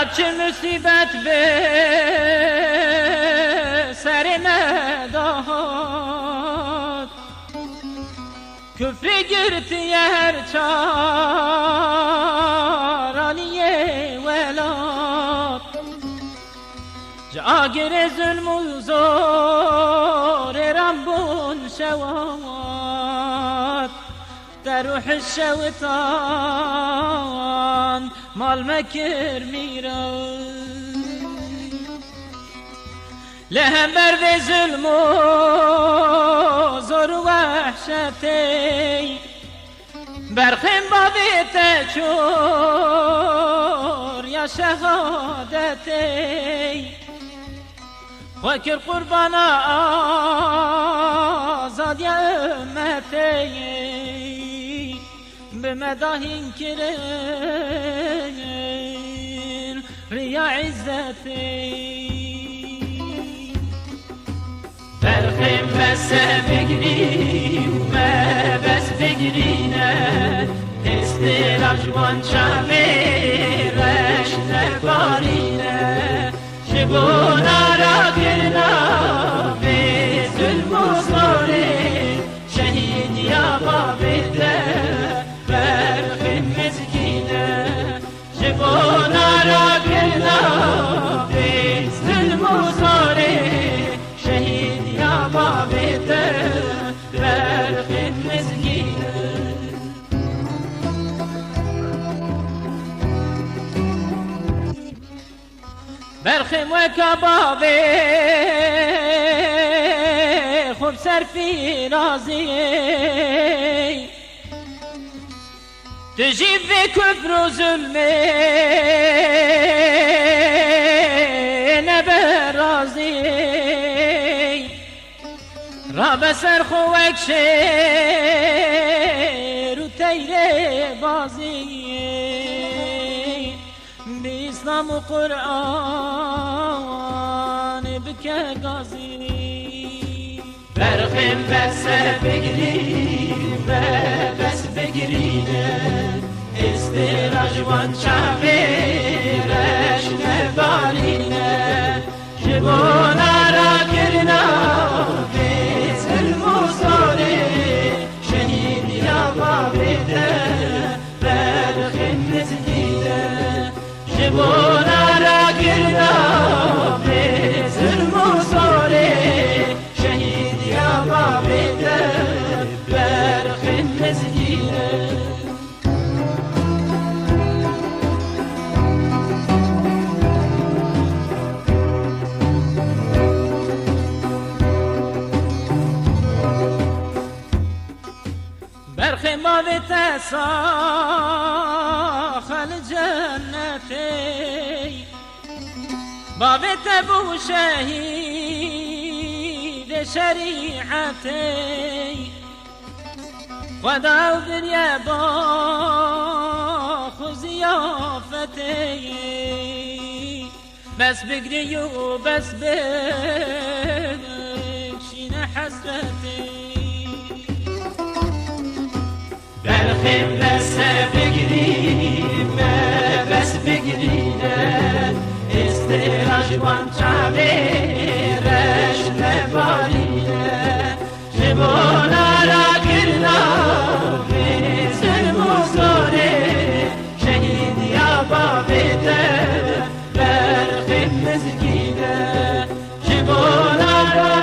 هرچه مصیبت به سر مداد کفر گرتی هر چارانی ولاد جاگر ظلم و زور رنبون شواد در روح الشوطان مال مكر ميران لهم برد ظلم و زور وحشتي برخم بابي تشور يا شهادتي وكر قربانا آزاد يا أمتي بمداهن كرين ريا عزتي برخم بس بگری وما بس بگرینه استراجوان شمیرش نبارینه شبونا را گرنا به ظلم و زوره شهید یا بابده برخم مزگینه شبونا را گرنا به ظلم و زوره شهید یا بابده برخم مزگینه برخم و کبابه خوب سرفی رازی تجيب كفر وظلمي نبرازي راب سرخوك شير وتيري بازي بإسلام وقرآن بك قازي برخم بس بگری بس بگرینه استراجوان شمیرش نبارینه جبونا را گرنا به ظلم و زوره شهید یا بابده برخم مزگینه جبونا را گرنا به ظلم و زوره شهید یا بابده برخم مزگینه برخم بابت ساخل جنتي بابت ابو شهيد شريعتي خدا بريا با خزيافتي بس بقري وبس بكشين حسرتي برخم بس بگری بس بگرینه استراجوان شمیرش نبارینه جبونا را گرنا به ظلم و زوره شهید یا بابده برخم مزگینه جبونا را